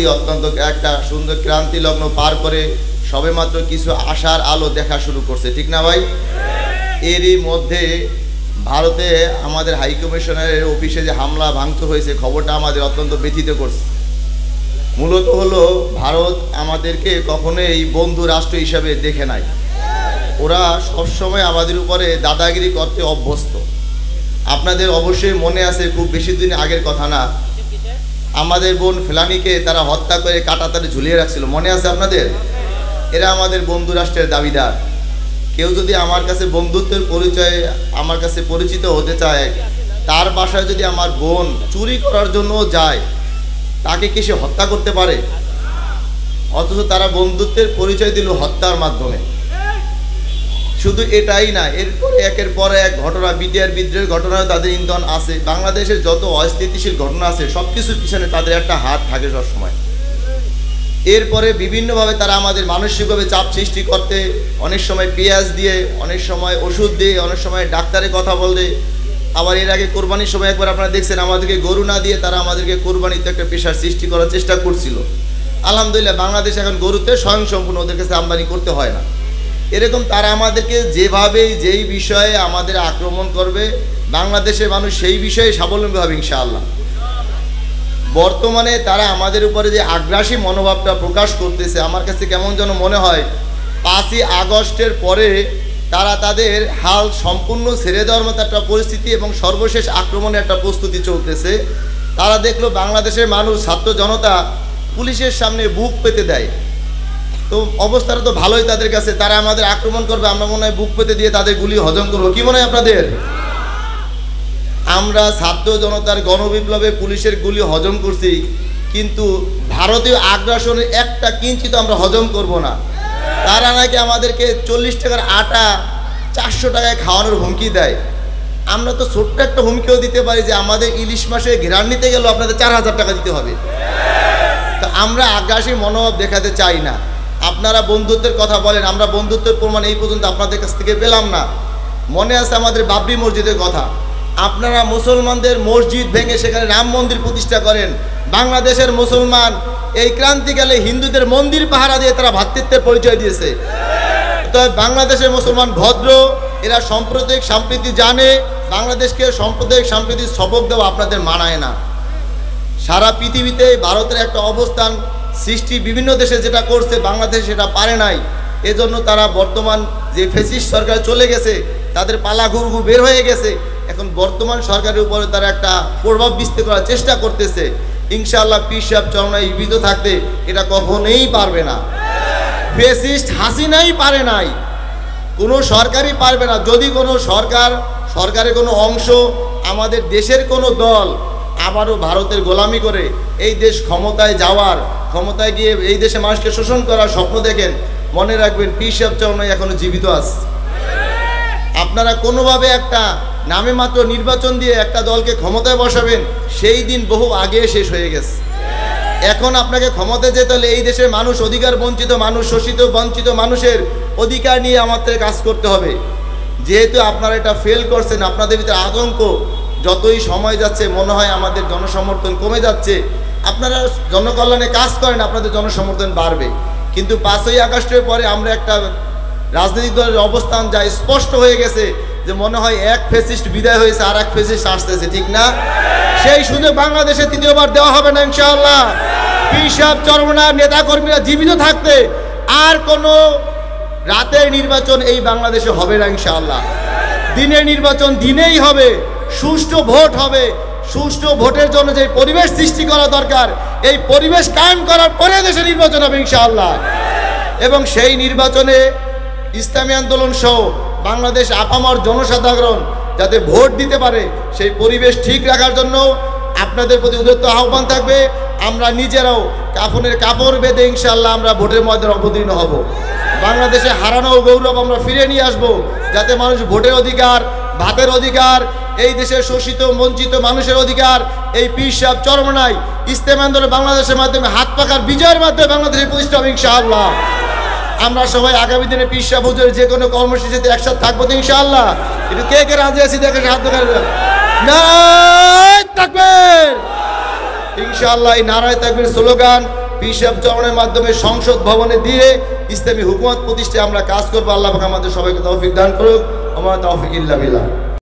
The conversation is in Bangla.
ক্রান্তি অত্যন্ত একটা সুন্দর ক্রান্তি লগ্ন পার করে সবেমাত্র কিছু আশার আলো দেখা শুরু করছে, ঠিক না ভাই? এরই মধ্যে ভারতে আমাদের হাই কমিশনারের অফিসে যে হামলা ভাঙচুর হয়েছে, খবরটা আমাদের অত্যন্ত ব্যথিত করছে। মূলত হলো ভারত আমাদেরকে কখনোই বন্ধু রাষ্ট্র হিসাবে দেখে নাই। ওরা সবসময় আমাদের উপরে দাদাগিরি করতে অভ্যস্ত। আপনাদের অবশ্যই মনে আছে, খুব বেশি দিন আগের কথা না, আমাদের বোন ফেলানিকে তারা হত্যা করে কাঁটাতারে ঝুলিয়ে রাখছিল, মনে আছে আপনাদের? এরা আমাদের বন্ধু রাষ্ট্রের দাবিদার। কেউ যদি আমার কাছে বন্ধুত্বের পরিচয়ে আমার কাছে পরিচিত হতে চায়, তার বাসায় যদি আমার বোন চুরি করার জন্য যায়, তাকে কি সে হত্যা করতে পারে? অথচ তারা বন্ধুত্বের পরিচয় দিল হত্যার মাধ্যমে। শুধু এটাই না, এরপরে একের পর এক ঘটনা, বিডিআর বিদ্রোহের ঘটনায় তাদের ইন্ধন আছে। বাংলাদেশের যত অস্থিতিশীল ঘটনা আছে সব কিছুর পিছনে তাদের একটা হাত থাকে সবসময়। এরপরে বিভিন্নভাবে তারা আমাদের মানসিকভাবে চাপ সৃষ্টি করতে, অনেক সময় পেঁয়াজ দিয়ে, অনেক সময় ওষুধ দিয়ে, অনেক সময় ডাক্তারের কথা বলে। আবার এর আগে কোরবানির সময় একবার আপনারা দেখছেন আমাদেরকে গরু না দিয়ে তারা আমাদেরকে কোরবানিতে একটা পেশার সৃষ্টি করার চেষ্টা করছিল। আলহামদুলিল্লাহ বাংলাদেশ এখন গরুতে স্বয়ংসম্পূর্ণ, ওদের কাছে আমদানি করতে হয় না। এরকম তারা আমাদেরকে যেভাবেই যেই বিষয়ে আমাদের আক্রমণ করবে, বাংলাদেশের মানুষ সেই বিষয়ে স্বাবলম্বী হবে ইনশাআল্লাহ। বর্তমানে তারা আমাদের উপরে যে আগ্রাসী মনোভাবটা প্রকাশ করতেছে, আমার কাছে কেমন যেন মনে হয় 5ই আগস্টের পরে তারা তাদের হাল সম্পূর্ণ ছেড়ে দেওয়ার মতো একটা পরিস্থিতি এবং সর্বশেষ আক্রমণের একটা প্রস্তুতি চলতেছে। তারা দেখলো বাংলাদেশের মানুষ, ছাত্র জনতা পুলিশের সামনে বুক পেতে দেয়, তো অবস্থাটা তো ভালোই তাদের কাছে। তারা আমাদের আক্রমণ করবে, আমরা মনে হয় বুক পেতে দিয়ে তাদের গুলি হজম করবো, কি মনে হয় আপনাদের? আমরা ছাত্র জনতার গণবিপ্লবে পুলিশের গুলি হজম করছি, কিন্তু ভারতীয় আগ্রাসনের একটা কিঞ্চিত আমরা হজম করব না। তারা নাকি আমাদেরকে 40 টাকার আটা 400 টাকায় খাওয়ানোর হুমকি দেয়। আমরা তো ছোট্ট একটা হুমকিও দিতে পারি যে আমাদের ইলিশ মাসে ঘেরান নিতে গেলেও আপনাদের 4000 টাকা দিতে হবে। তো আমরা আগ্রাসী মনোভাব দেখাতে চাই না। আপনারা বন্ধুত্বের কথা বলেন, আমরা বন্ধুত্বের প্রমাণ এই পর্যন্ত আপনাদের কাছ থেকে পেলাম না। মনে আছে আমাদের বাবরি মসজিদের কথা, আপনারা মুসলমানদের মসজিদ ভেঙে সেখানে রাম মন্দির প্রতিষ্ঠা করেন। বাংলাদেশের মুসলমান এই ক্রান্তিকালে হিন্দুদের মন্দির পাহারা দিয়ে তারা ভ্রাতৃত্বের পরিচয় দিয়েছে। তবে বাংলাদেশের মুসলমান ভদ্র, এরা সাম্প্রদায়িক সম্প্রীতি জানে। বাংলাদেশকে সাম্প্রদায়িক সম্প্রীতির সবক দেওয়া আপনাদের মানায় না। সারা পৃথিবীতে ভারতের একটা অবস্থান সৃষ্টি বিভিন্ন দেশে যেটা করছে, বাংলাদেশ সেটা পারে নাই। এজন্য তারা বর্তমান যে ফ্যাসিস্ট সরকার চলে গেছে, তাদের পালা ঘুরঘু বের হয়ে গেছে। এখন বর্তমান সরকারের উপরে তারা একটা প্রভাব বিস্তার করার চেষ্টা করতেছে। ইনশাআল্লাহ পীর সাহেব চরমনায় জীবিত থাকতে এটা কখনোই পারবে না। ফ্যাসিস্ট হাসিনাই পারে নাই, কোনো সরকারই পারবে না। যদি কোনো সরকারের কোনো অংশ, আমাদের দেশের কোনো দল আবারও ভারতের গোলামি করে এই দেশ ক্ষমতায় যাওয়ার, ক্ষমতায় গিয়ে এই দেশে মানুষকে শোষণ করার স্বপ্ন দেখেন, মনে রাখবেন পীর সাহেব চরমনায় এখনো জীবিত আছে। আপনারা কোনোভাবে একটা নামে মাত্র নির্বাচন দিয়ে একটা দলকে ক্ষমতায় বসাবেন, সেই দিন বহু আগে শেষ হয়ে গেছে। এখন আপনাকে ক্ষমতায় যেতে হলে এই দেশের মানুষ, অধিকার বঞ্চিত মানুষ, শোষিত বঞ্চিত মানুষের অধিকার নিয়ে আমাদের কাজ করতে হবে। যেহেতু আপনারা এটা ফেল করছেন, আপনাদের ভিতরে আতঙ্ক, যতই সময় যাচ্ছে মনে হয় আমাদের জনসমর্থন কমে যাচ্ছে। আপনারা জনকল্যাণে কাজ করেন, আপনাদের জনসমর্থন বাড়বে। কিন্তু 5ই আগস্টের পরে আমরা একটা রাজনৈতিক দলের অবস্থান যা স্পষ্ট হয়ে গেছে যে মনে হয় এক ফ্যাসিস্ট বিদায় হয়েছে, আর এক ফ্যাসিস্ট আসতেছে, ঠিক না? সেই সুযোগ বাংলাদেশে তৃতীয়বার দেওয়া হবে না ইনশাআল্লাহ। পীর সাহেব চরমনার নেতাকর্মীরা জীবিত থাকতে আর কোনো রাতের নির্বাচন এই বাংলাদেশে হবে না ইনশাআল্লাহ। দিনের নির্বাচন দিনেই হবে, সুষ্ঠু ভোট হবে। সুষ্ঠু ভোটের জন্য যে পরিবেশ সৃষ্টি করা দরকার, এই পরিবেশ কায়েম করার পরে দেশে নির্বাচন হবে ইনশাআল্লাহ। এবং সেই নির্বাচনে ইসলামী আন্দোলন সহ বাংলাদেশ আপামর জনসাধারণ যাতে ভোট দিতে পারে, সেই পরিবেশ ঠিক রাখার জন্য আপনাদের প্রতি উদাত্ত আহ্বান থাকবে। আমরা নিজেরাও কাফনের কাপড় বেঁধে ইনশাআল্লাহ আমরা ভোটের ময়দানে অবতীর্ণ হব। বাংলাদেশে হারানো গৌরব আমরা ফিরে নিয়ে আসব, যাতে মানুষ ভোটের অধিকার, ভাতের অধিকার, এই দেশের শোষিত বঞ্চিত মানুষের অধিকার, এই পীর সাহেব চরমনায় ইসলামী আন্দোলন বাংলাদেশের মাধ্যমে হাত পাকার বিজয়ের মাধ্যমে বাংলাদেশের প্রতিষ্ঠা হবে ইনশাআল্লাহ। আমরা সবাই আগামী দিনে পীর সাহেব হুজুরের যে কোনো কর্মসূচিতে একসাথে থাকবো তো ইনশাআল্লাহ। একটু কে কে রাজি আছি দেখেন, হাত দেখান। নারায়ে তাকবীর। ইনশাআল্লাহ এই নারায়ে তাকবীর স্লোগান পীর সাহেব চরণের মাধ্যমে সংসদ ভবনে দিয়ে ইসলামী হুকুমত প্রতিষ্ঠায় আমরা কাজ করবো। আল্লাহ পাক আমাদের সবাইকে তৌফিক দান করুক। ওয়া মা তাওফিক ইল্লা বিল্লাহ।